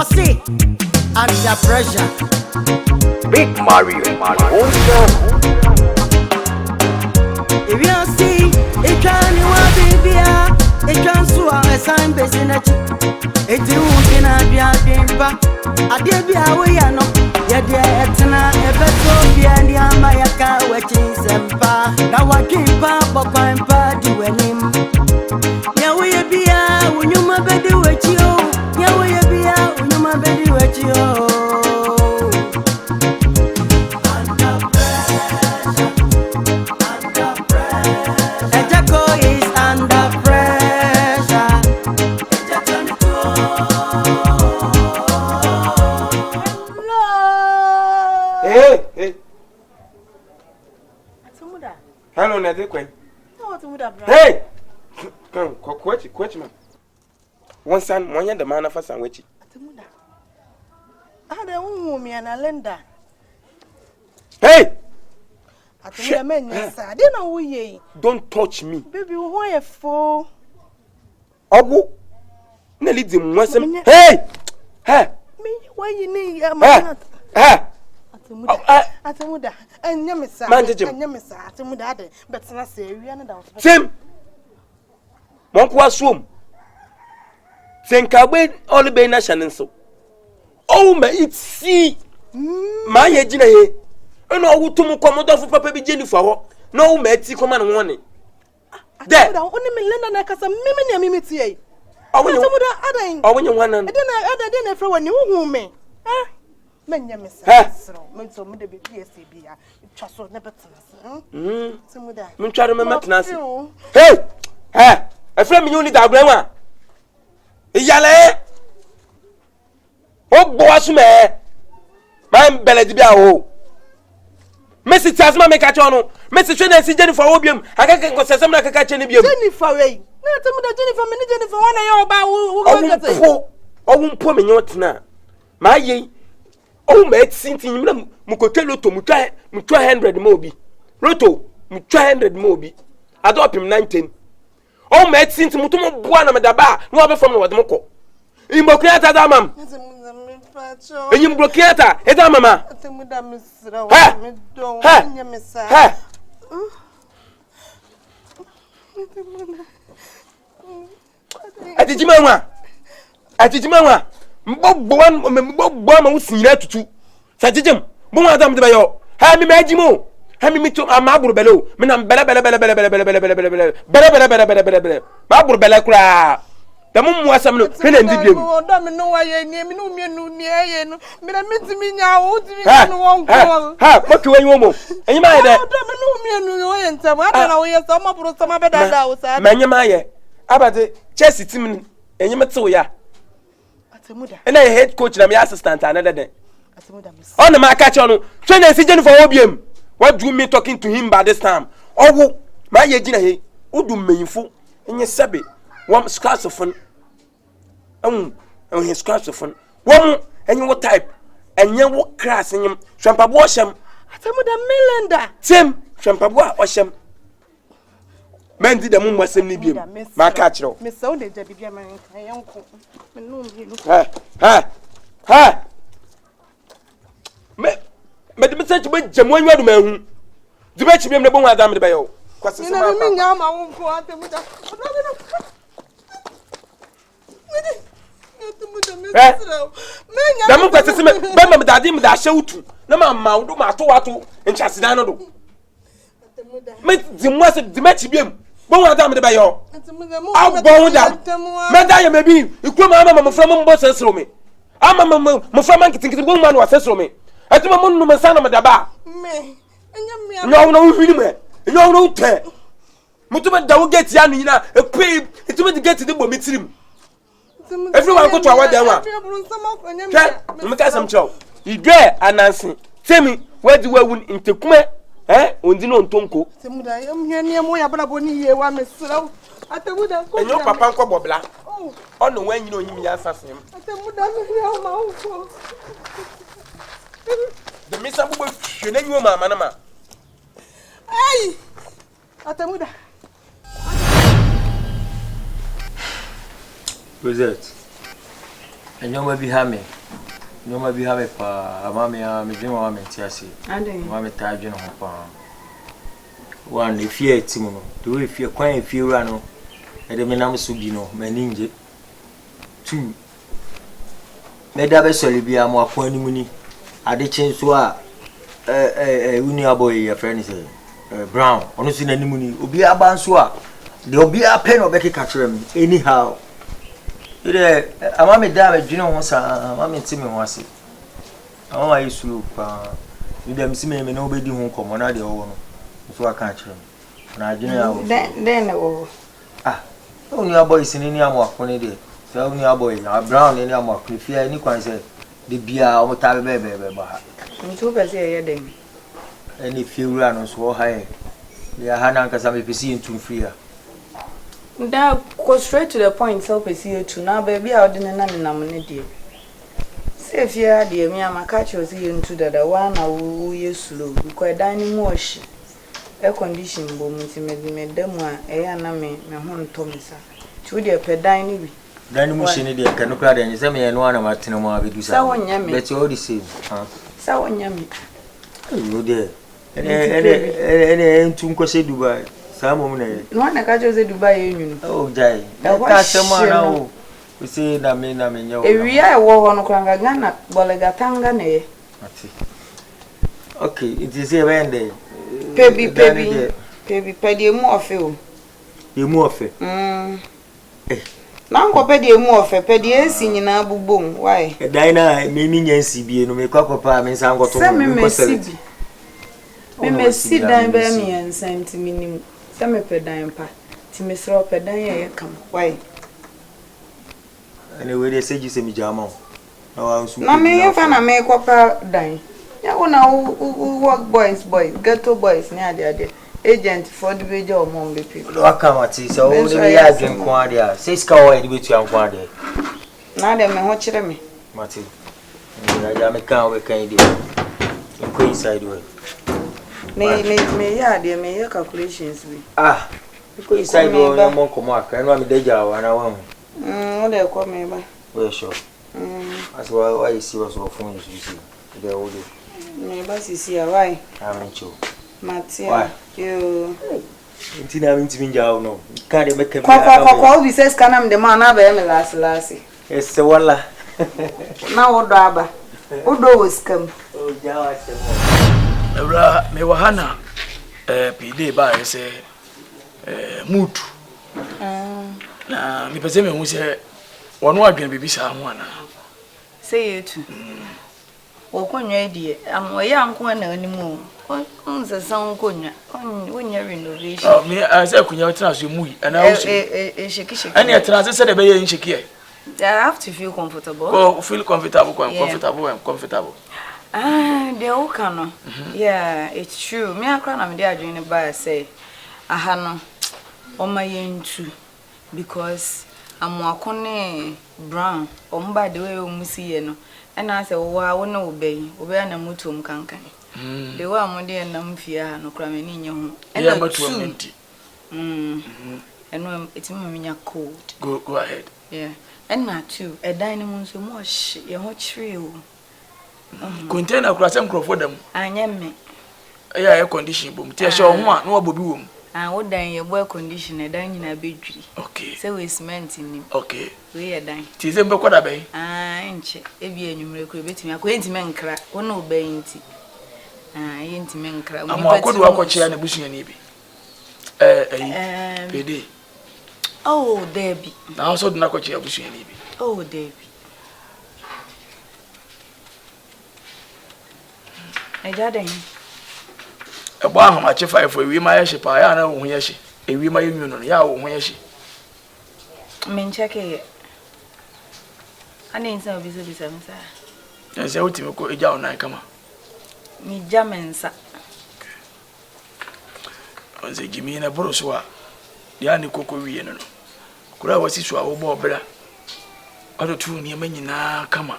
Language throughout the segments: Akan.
see, under pressure. Big Mario. If you see, it can you want baby, it can so a sign business. It won't be a dimpa. I did be away, I know. Yet, Etna, ever so be and the Amayaka, watching Sempa. Now I keep up, I'm party when him. Yeah, we be out when you my baby with you. Yeah, we be out when you my baby with you. Agya Koo is under pressure. Hey. Atemuda. Hello, Nadekwen. No, Atemuda, brother. Hey! Come, quetch, man. One son, one the man of us and witchy. Atemuda. I don't know me and a lender. Hey! Atemuda, men, yes, I didn't know who ye. Don't touch me. Baby, why a fool? Ogu. Nelly, the Muslim. Hey! Hey! Me, why you need a man? Atemuda, and Yamisa, and Yamisa, Atemuda, but not say, we are not. Tim! Monkwa swim. Think I wait all the bay nation so. Oh, may it see my agina here. And all to me come out for Papa Jennifer. No, Matty, come on, warning. There, only me lend and I can some mimity. I when you want, and then I didn't for when you woo me. Men Yamisa, men so many PSCB, just so never to try to remember. Hey! A friend you need our grandma. Yale. Oh, boss, me. My belly be a hole. Mrs. Tasma make a channel. Mrs. Chen and see Jennifer Obium. I can't go some like a catch any Jennifer. Not Jennifer, many Jennifer, one I about who won't put me not now. My ye. Oh, mate, since you Mukotelo to Mutai 100 mobi. Roto, 200 mobi. Adopt him 19. Oh, mate, since Mutumo Buana Madaba, no other from what Moko. In Bokiata, Damam. And you Bokiata, Edamama. At the Jimama. Bob who seen that to Sajim. Adam de Bayo. Have me Majimo. Have me to a marble below. Minam Bella. Marble Bella cry. The moon was some pen and did you. No, I name no near no. Mina meet me now. What do you want? And you might have no and some other some of some other house. Manya, about Chessy Timon and you met so ya. And I head coach and my assistant another day. On the market on train and see Jennifer Obium. What drew me talking to him by this time? Oh, my agina he would do meaningful in your sabby. One scratch of fun. And his scratch of fun. One and you what type and you what crass in him. Trampa wash him. Atemuda Millender. Tim, Trampa wash him. Men did the moon was in Libya. My catcher. Miss Sunday, Debbie, my uncle. Ha! But the message with Jam one man. The match me the bone Adam de Bayo. Bon Adam de Bayo. I'll go down. Madame, maybe you come mamma from Bosses Romy. I'm a Muframan thinking the woman was says Romy. At the moment, no son of Madaba. No, women. No, tear. Mutuma don't get Yanina, a pay, it will get to the Bomitrim. Everyone go to our down. Look at some show. You dare, and Nancy. Tell me, where do I win in Tekume? Undino Tonko. I am here more about Bonnie, one Miss Slow. Atemuda, and your papa Cobobla. Oh, on the way you know him, yes, him. The Miss Abu, you name your mamma. Hey, Atemuda. Who's that? Nyoma bi ha me. Nyoma bi ha me pa. Amame a me dwuma wa me tiase. Amame ta adwene ho pa. One if you timo. Do if you kwan if you run no. E de me nam so bi no, mani nje. 2 me da be soli bi am akwan ni muni. Ade chen so a uni aboy your friend say Brown. Ono si na ni muni. Obi aba so a de obi a pen obeki ka kire me. Anyhow. Ide amame da me dwene ho sa amame ntimi ho ase. Amama yesu pa. Ide msi me na obedi ho komo na de owo no. So aka kire me. Na adwene ya wo. Den o. Ah. Uni aboy sini ni am akwan de. So uni aboy na Brown ni am akwan fi ani kwan say de bia o ta be ba. Ntu be say ye den. Any few run so high. Ya hana nkasa me pesi ntu free a. That go straight to the point so pesi you to now baby I odin na nam ne die. Say if you had the me am catch you see into that one na wo ye slow because dining wash air condition bo muti me dem a e ya na me ho nto me sa. Tu de pe dining bi. Dining machine dey kan no kra dey say me no ana matene mo abedu sa. Sa wonya me. But all the same. Sa wonya me. No dey. Ene ntu nkose Dubai. Sa mom na ye. No na ka chose Dubai enyu no. Oh jai. Ka sema na o. We say na me nyawo. Ewia e wo ho no kranga Ghana bolega tanga na ye. Ati. Okay, it is a wende. Pebi pedi emu ofe o. Emu ofe. Na nko pedi emu ofe pedi esi nyina bubom why? Dan na me mi nyansi bie no me kwakopa me san goto mo ko select. Me mesi dan be me yansan ti minim. Se me pedan pa. Ti me sro pedan ye kam. Why? Anyway, they say you say me jama. Na me ye fa na me kopa dan. Ya una work boys ghetto boys ni ade agent for the way job mom be people. Do akamati so o de ya dwen ko ade a. Say ska wo de betu an ko ade. Na de me ho kire me. Mati. Ya me kan we kan ide. Ko inside we. Me ya de me ya calculations we. Ah. Ko inside we no mo komo aka no me deja wa na wa mu. O de ko me ba. We sure. As well why you see us of phone you see. The old. Me ba sisi a why? Amen cho. Matia. You. Intina minti jaw no. Ka de make me. Kwa we say scanam de man na ba me last. Ese wala. Na wodo aba. Wodo wo scam. O jawa se mo. Ebra me wahana PD ba ese mutu. Na mi pese me hu se wono adwen bibi sa ho ana. Say it. Okonwa die am ya anko na animu onse san konwa wonya renovation oh me say kunya tena so mu ana wo sheki ani tena say de be ye sheki e I have to feel comfortable. Oh, feel comfortable. Ah, they all can. Yeah, it's true. Me akra na me dey adwene ba say aha no o ma yentu because amwakone Brown o mba de we o musiye no and I say, "Wow, no obey na mutum kankan." The way I'm there na mfia no kra me ni nyehu. And I'm to minti. And it's me cold. Go ahead. Yeah. And na too, a dining so much ye ho chire o. Container kra sem crofo dem. Anyem me. Air condition bom. Ti ehye ho a no abobi wom. Ah, wo dan ye boy condition e dan nyina bedwiri. Okay. Say we cement ni. Okay. We ye dan. Ti ze mbe kwada be. Ah, enche. E bi enwumre ko betimi akọ entime nkra. Wo na oban nti. Ah, ye entime nkra. Amo akodu akochia na busunya ni bi. PD. Oh, Debbie. Na also do na akochia busunya ni bi. Oh, Debbie. Ejade. Ebo ahoma che 5 ewi ma ye pa ya na wo hu ye hye. Ewi ma ye nwu no ya wo hu ye hye. Men check it. Ani nsa obi so bi sa nsa. Nse otimi ko eja onan kama. Mi jamensa. Onze gimi na boro so a. Ya ni koko wiye no no. Kura wasi so a wo bo obra. Odo tu ni amanyina kama.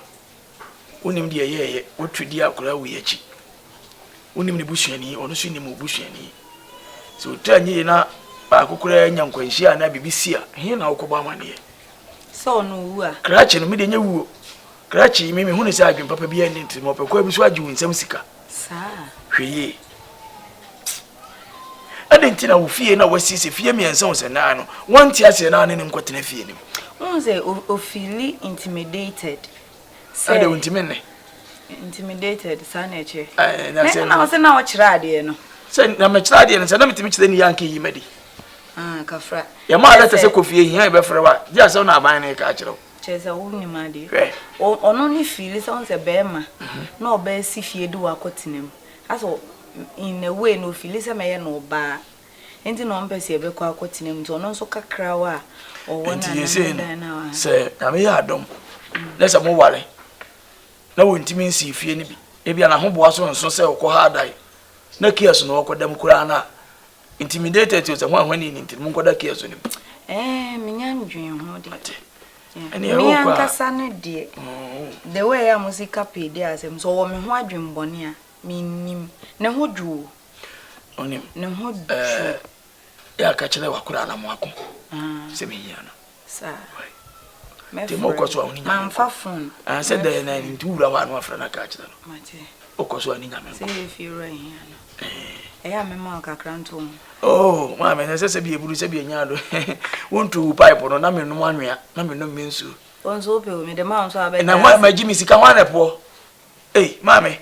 Wonim de yeye, wotwedi akura wiye chi. Wonim ne busuani, ono so ni mu busuani. So tanye na ba kokura nyankwanhia na bibisia. He na wokoba amane. So no wu a. Krache no me de nya wuo. krachi mimi hunu se adwen papa bi ani ntimo pekwa bi so agi wunsam sika saa hweye adentina wo fie na wasisi fie miensa wo se na no wonti ase na ne nkotena fie ni unze o feel intimidated say ade wontimene intimidated saa na eche na se na se na wo kira ade no se na me kira ade no se na metimi kire ni yanke yi madi kafra ya ma ala se kofie hia e be frɛ wa di ase na aban ne ka kire cheza wo ni made ono ni feel se unze be ma na oba si fie di wa kotenem aso in a way no feel se me ye no ba enti no mpese e be kwa kotenem to ono nso kakra wa o wona na se na me ya adom na se mo ware na wontimi nsi fie ni bi e bia na ho boa so nso se okọ ha dai na kiaso no okodam kura na intimidated to se ho ahwani ni ntim nkoda kiaso ni minya ndwen ho de ene mi ankasa ne de the way ya musica pay de asem so wo me ho adwen bone a minnim ne ho dwo onim ne ho ya ka kire wa kura na mo ako se me yana sa te mo ko so awuni man fa phone se de na ntura wa no afra na ka kire no mate o ko so ani nyame se if you right here ya me ma ka kranto oh ma me se bi eburu se bi enya do wontu pipe no na me no anwea na me no mensu onzo pe o me de ma so abe na ma jimi sika ho anepo ma me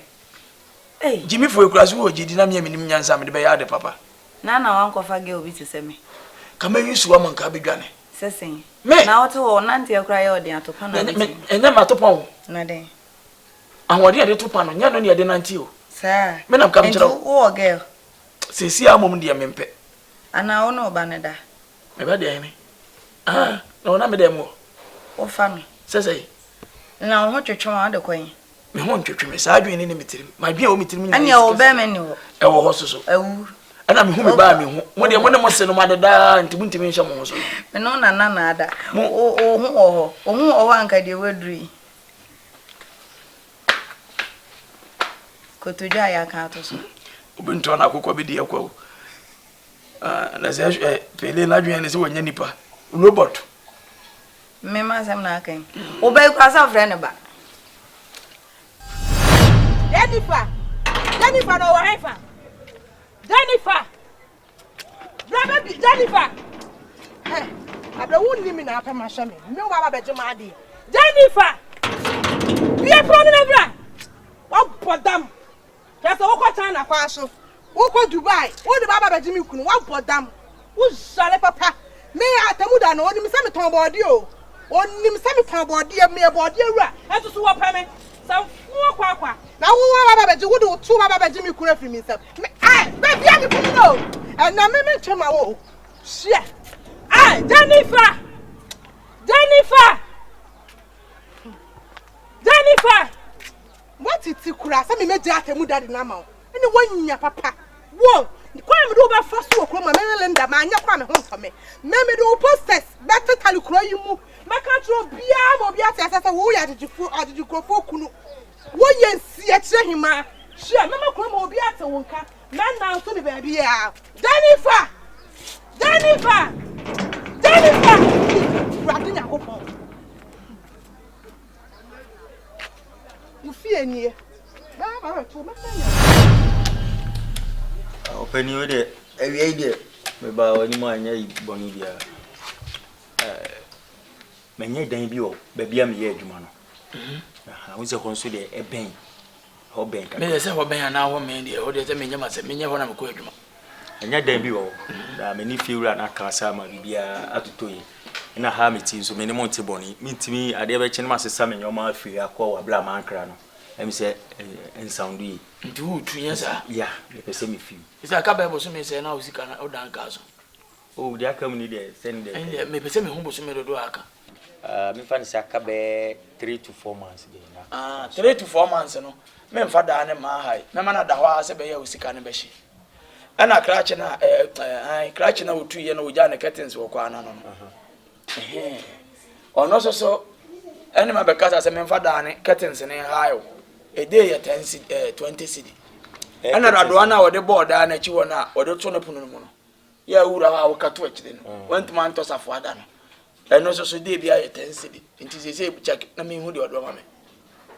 jimi fo ekura so ojidi na me minim nyansa me de be ya de papa na wan kofa ge obi tse me kama yusu wa man ka bedwane sesen na wote wo nante ekura ye odi atopa na me enya ma topa wo na de ahode de topa no nya no ne de nante o sa me nam kam kira wo girl sesi amom de mempe ana wo no ba ne da me ba de ni no na me de mo o fa me sese na wo twetwe wa de kwen me ho twetwe me sa adwen ni metirim ma dwen o metirim anya wo be me ni wo e wo ho so awu ana me hu me ba me hu mo de mo ne mo se no ma dada ntimi ntimi nhye mo so me no na ada o hu anka de waduri ko to ja ya ka to so ubinto na akokwa bi de akwa na se pele na dwen ne se wonya nipa robot me ma sem na kan o be kwa sa friend ba Jennifer no wa hefa Jennifer hey abra wunni mi na apema hye me wa ba beje ma ade Jennifer bia pro na bra wa bodam ya so wo kwa China kwa so wo kwa Dubai wo de baba beje mi kunu wa bodam wo sale papa me Atemuda no oni mi se me ton body o oni mi se me ton body me body awura enso so wo peme sa wo kwa na wo baba beje wo de tu baba beje mi kunu afiri mi se be bia mi kunu no and na me twema wo share Jennifer what it kura say me meje Atemuda de na ma ene wanya papa wo kwa me do ba fa so okro ma me lenda ma anya kwa me ho nso me me do posters better tali kro yi mu maka tro bia mo bia se se wo ya ajijikrofo kunu wo ye nsi a kire hima hia me makro ma obi ate wonka na na so be ba bia Jennifer Radinya kopo ufie nie ba to me openi we de ewie de me ba wani ma anya boni bia menye dan bi o ba bia me ye adwuma no wo se konso de eben ho ben ka me se ho ben na ho me de o de se menye ma se menye ho na me ko adwuma enya dan bi o da me ni fiura na ka sa ma bia atotoyi na ha me ti so me ni mo nte boni mintimi ade be kye ma sesa me nyoma afiri akwa wa bla man kra no em se en sound yi ndu tu yesa ya me pese me fi isa ka ba bo so me se na usika na o dan ka so o dia kam ni de send de me pese me hu bo so me do aka me fa ni saka be 3 to 4 months de na 3 to 4 months no me mfa da ne ma hai me ma na da ho ase be ya usika ne be hye ana krache na krache na otu ye na oja ne curtains wo kwa na no ono so ene ma be kasa se me mfa da ne curtains ne hayo a day ya 20 cedi ana rado na wode board na chi wona wode to no punu no ya wura ha wakato akide no want man to safo ada no eno so day bia ya 10 cedi nti se check na me hu de odo ma me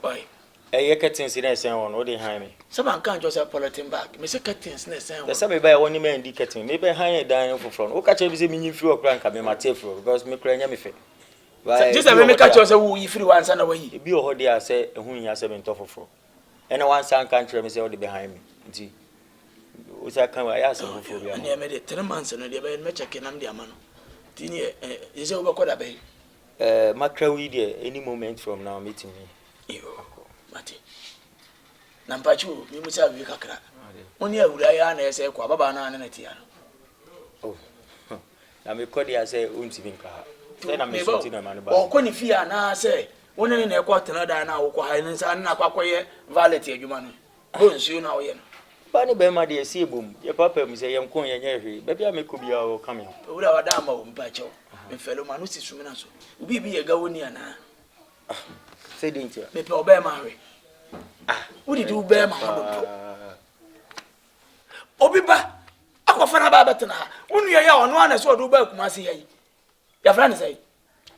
Why? A curtains in a sound, or they hire me. Someone can't just have polythene bag. Mr. Curtains, the sound. The same by one man indicating, maybe hire dining for front. Okay, catch a mini few crank at my table because me crying me. Just a minute, catch us a woo if you want and away. Be a hoodie, I say, whom he has 7 tough for. And one son can't tell me say behind me. Gee, which I come I ask him for you. And I made it 10 months and the bed match. I can am the man. Tini is over quite a bay. Macrawe, any moment from now, meeting me. You, Matty. Nampachu, you must have you crack. Only a Uriana say, Quabana and Etiano. Oh, I'm a coddy, I say, Untivinka. Then I'm a man about. Or Conifia, now say, one in a quarter now, Quahines and Naquaque, Valet, you man. Bones, you know, yen. Bunny Bema, dear sea boom, your papa, Miss Young Coin and Jerry, baby, I may could be our coming. Would have a damo, Pacho, and fellow Manusi Suminaso. We be a Gawaniana. Say, didn't you? Maybe obey Mary. What did you bear my Obiba, Aquafana Babatana, when you are on one as well do back, Massy. Your friend say,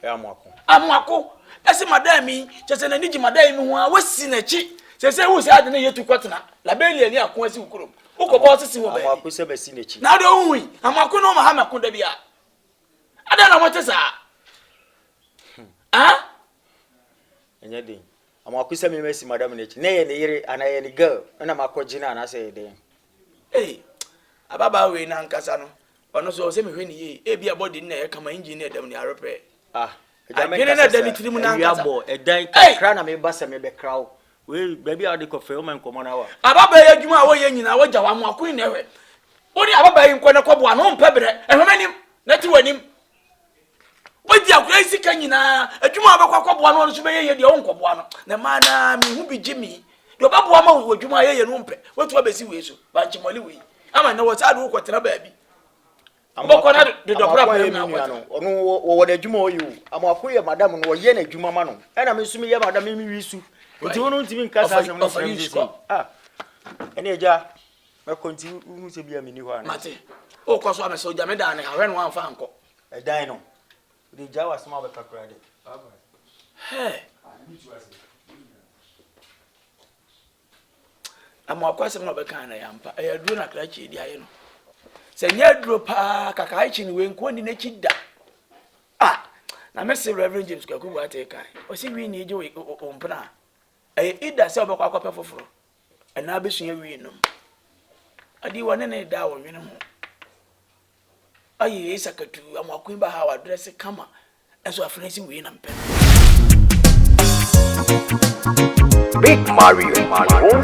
I'm Wako. That's Madame, just an enigma, Madame, who was seen a cheat. Say, who's had the year to Cotana, Labelia, near Quasi Kuru. Who bought us in what we say, Sinichi. Now, don't we? I'm a Kuno Mahama Kundabia. I don't know what is that. Ah? And yet, I'm a Kusa Messi, Madame Nich, nay, and I any girl, and I'm a Cogina, and I say, hey, a Baba way, Nan Casano, or no so semi when ye, a be a body near come engineer them near repair. Ah, I didn't have the Trimunan, a dying crown, I may bust a maybe crowd. Well, baby, I'll confirm and come on our. Ababa, you are way in our Jawama Queen. Only Ababa in Quanaco, one home pebble, and many, not to him. What the crazy canina, a Juma one on to be your own one. The man, who be Jimmy. Your Babu would Juma and Rumpe. What will be see, but Jimmy. I know what's I do, what a baby. I'm not going to do the problem. No, what a Jumo you. I'm a queer madam or Yen Juma Mano, and I'm assuming Madame Misu. But you won't even cast us for you. Ah, and a jar. I continue to be a mini one. Mate, oh, cause I'm a soldier, Madame, I ran one fanco. A dino. The Java small credit. Hey, I'm more question of a kind I am. I do not like you, Diano. Say, yeah, drop a cacaichin when coordinated that. Ah, now, Mr. Reverend James Kakuba take I. Or see, we need you on Pana. I eat that silver copper for fro. And now be seeing we know. I do want any down, you know. I is a catu, I'm walking by how I dress a camera, and so I finishing win and pen. Big Mario, my own